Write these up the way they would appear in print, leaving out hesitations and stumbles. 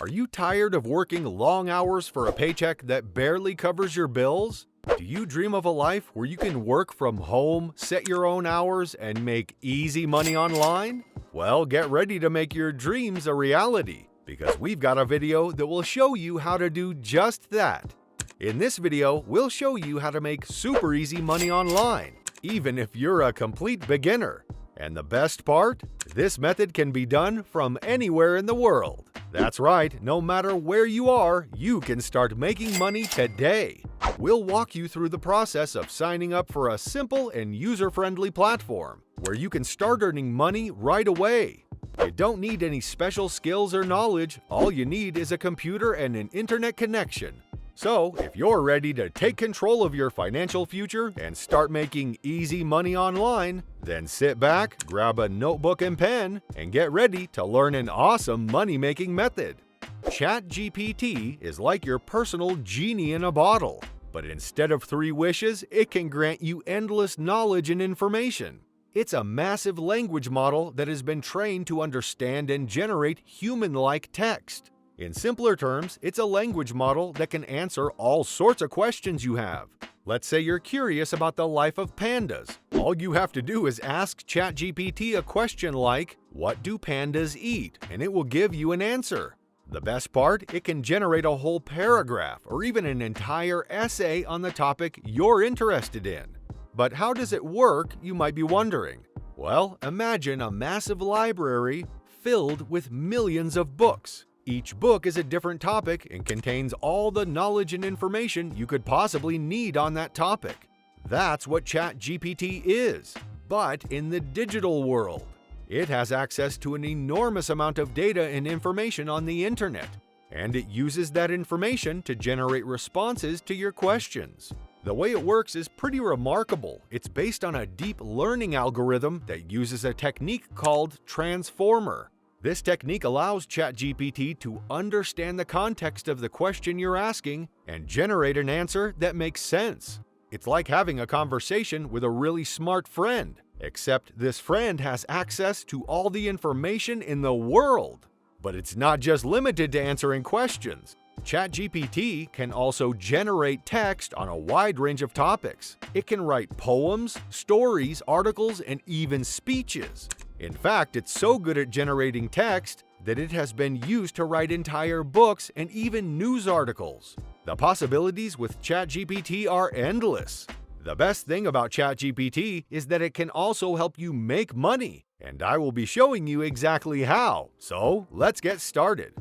Are you tired of working long hours for a paycheck that barely covers your bills? Do you dream of a life where you can work from home, set your own hours, and make easy money online? Well, get ready to make your dreams a reality, because we've got a video that will show you how to do just that. In this video, we'll show you how to make super easy money online, even if you're a complete beginner. And the best part? This method can be done from anywhere in the world. That's right, no matter where you are, you can start making money today. We'll walk you through the process of signing up for a simple and user-friendly platform where you can start earning money right away. You don't need any special skills or knowledge, all you need is a computer and an internet connection. So, if you're ready to take control of your financial future and start making easy money online, then sit back, grab a notebook and pen, and get ready to learn an awesome money-making method. ChatGPT is like your personal genie in a bottle, but instead of 3 wishes, it can grant you endless knowledge and information. It's a massive language model that has been trained to understand and generate human-like text. In simpler terms, it's a language model that can answer all sorts of questions you have. Let's say you're curious about the life of pandas. All you have to do is ask ChatGPT a question like, "What do pandas eat?" and it will give you an answer. The best part, it can generate a whole paragraph or even an entire essay on the topic you're interested in. But how does it work, you might be wondering? Well, imagine a massive library filled with millions of books. Each book is a different topic and contains all the knowledge and information you could possibly need on that topic. That's what ChatGPT is, but in the digital world. It has access to an enormous amount of data and information on the internet, and it uses that information to generate responses to your questions. The way it works is pretty remarkable. It's based on a deep learning algorithm that uses a technique called transformer. This technique allows ChatGPT to understand the context of the question you're asking and generate an answer that makes sense. It's like having a conversation with a really smart friend, except this friend has access to all the information in the world. But it's not just limited to answering questions. ChatGPT can also generate text on a wide range of topics. It can write poems, stories, articles, and even speeches. In fact, it's so good at generating text that it has been used to write entire books and even news articles. The possibilities with ChatGPT are endless. The best thing about ChatGPT is that it can also help you make money, and I will be showing you exactly how. So, let's get started.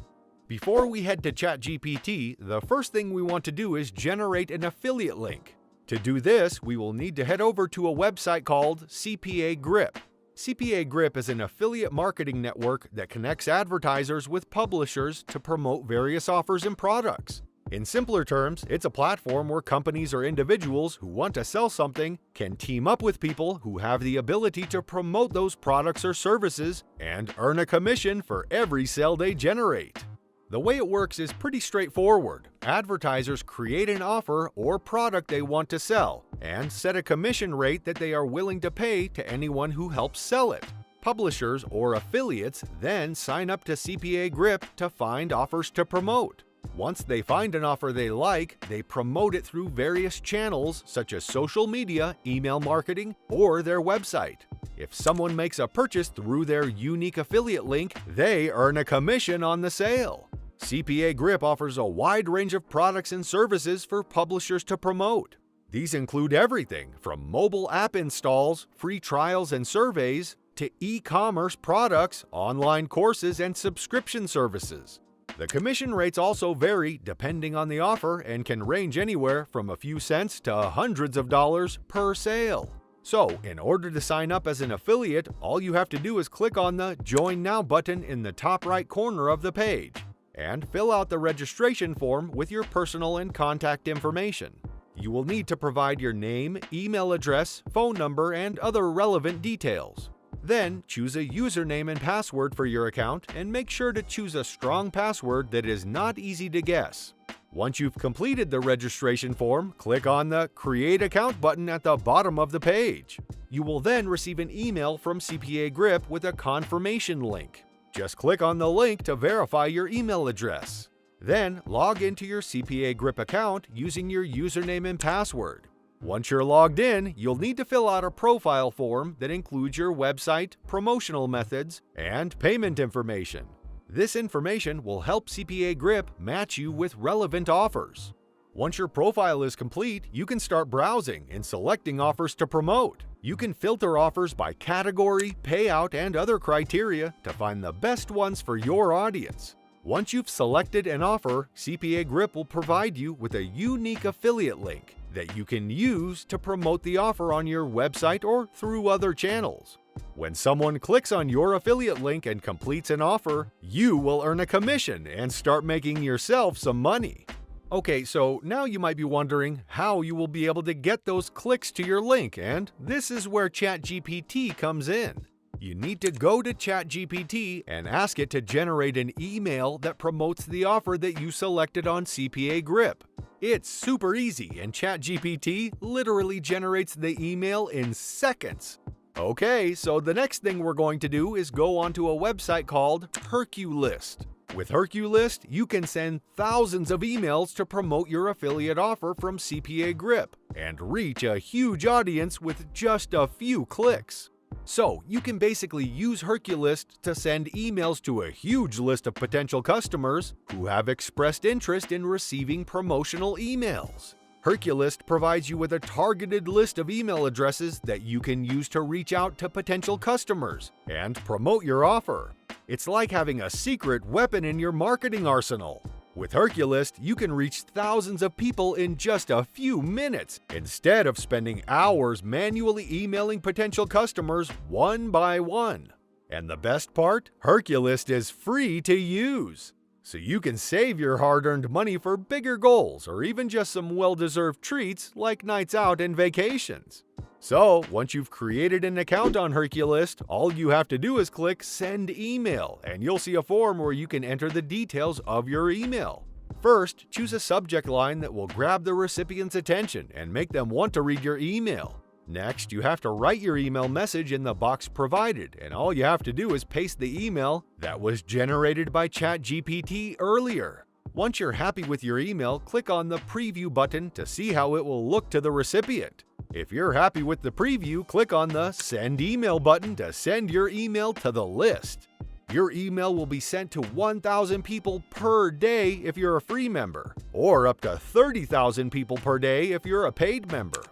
Before we head to ChatGPT, the first thing we want to do is generate an affiliate link. To do this, we will need to head over to a website called CPA Grip. CPA Grip is an affiliate marketing network that connects advertisers with publishers to promote various offers and products. In simpler terms, it's a platform where companies or individuals who want to sell something can team up with people who have the ability to promote those products or services and earn a commission for every sale they generate. The way it works is pretty straightforward. Advertisers create an offer or product they want to sell and set a commission rate that they are willing to pay to anyone who helps sell it. Publishers or affiliates then sign up to CPA Grip to find offers to promote. Once they find an offer they like, they promote it through various channels such as social media, email marketing, or their website. If someone makes a purchase through their unique affiliate link, they earn a commission on the sale. CPA Grip offers a wide range of products and services for publishers to promote. These include everything from mobile app installs, free trials and surveys, to e-commerce products, online courses, and subscription services. The commission rates also vary depending on the offer and can range anywhere from a few cents to hundreds of dollars per sale. So, in order to sign up as an affiliate, all you have to do is click on the Join Now button in the top right corner of the page and fill out the registration form with your personal and contact information. You will need to provide your name, email address, phone number, and other relevant details. Then, choose a username and password for your account and make sure to choose a strong password that is not easy to guess. Once you've completed the registration form, click on the Create Account button at the bottom of the page. You will then receive an email from CPA Grip with a confirmation link. Just click on the link to verify your email address. Then log into your CPA Grip account using your username and password. Once you're logged in, you'll need to fill out a profile form that includes your website, promotional methods, and payment information. This information will help CPA Grip match you with relevant offers. Once your profile is complete, you can start browsing and selecting offers to promote. You can filter offers by category, payout, and other criteria to find the best ones for your audience. Once you've selected an offer, CPA Grip will provide you with a unique affiliate link that you can use to promote the offer on your website or through other channels. When someone clicks on your affiliate link and completes an offer, you will earn a commission and start making yourself some money. Okay, so now you might be wondering how you will be able to get those clicks to your link, and this is where ChatGPT comes in. You need to go to ChatGPT and ask it to generate an email that promotes the offer that you selected on CPA Grip. It's super easy, and ChatGPT literally generates the email in seconds. Okay, so the next thing we're going to do is go onto a website called Herculist. With Herculist, you can send thousands of emails to promote your affiliate offer from CPA Grip and reach a huge audience with just a few clicks. So, you can basically use Herculist to send emails to a huge list of potential customers who have expressed interest in receiving promotional emails. Herculist provides you with a targeted list of email addresses that you can use to reach out to potential customers and promote your offer. It's like having a secret weapon in your marketing arsenal. With Herculist, you can reach thousands of people in just a few minutes, instead of spending hours manually emailing potential customers one by one. And the best part? Herculist is free to use. So you can save your hard-earned money for bigger goals or even just some well-deserved treats like nights out and vacations. So, once you've created an account on Herculist, all you have to do is click Send Email, and you'll see a form where you can enter the details of your email. First, choose a subject line that will grab the recipient's attention and make them want to read your email. Next, you have to write your email message in the box provided, and all you have to do is paste the email that was generated by ChatGPT earlier. Once you're happy with your email, click on the Preview button to see how it will look to the recipient. If you're happy with the preview, click on the Send Email button to send your email to the list. Your email will be sent to 1,000 people per day if you're a free member, or up to 30,000 people per day if you're a paid member.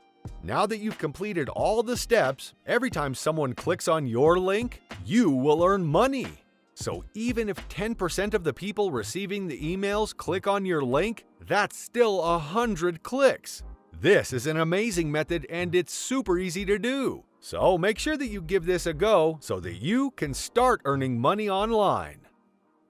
Now that you've completed all the steps, every time someone clicks on your link, you will earn money. So even if 10% of the people receiving the emails click on your link, that's still 100 clicks. This is an amazing method, and it's super easy to do. So make sure that you give this a go so that you can start earning money online.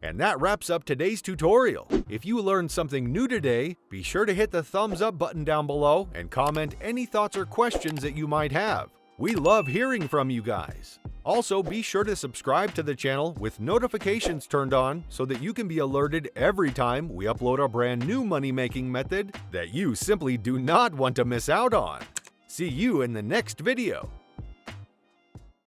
And that wraps up today's tutorial. If you learned something new today, be sure to hit the thumbs up button down below and comment any thoughts or questions that you might have. We love hearing from you guys. Also, be sure to subscribe to the channel with notifications turned on so that you can be alerted every time we upload a brand new money-making method that you simply do not want to miss out on. See you in the next video.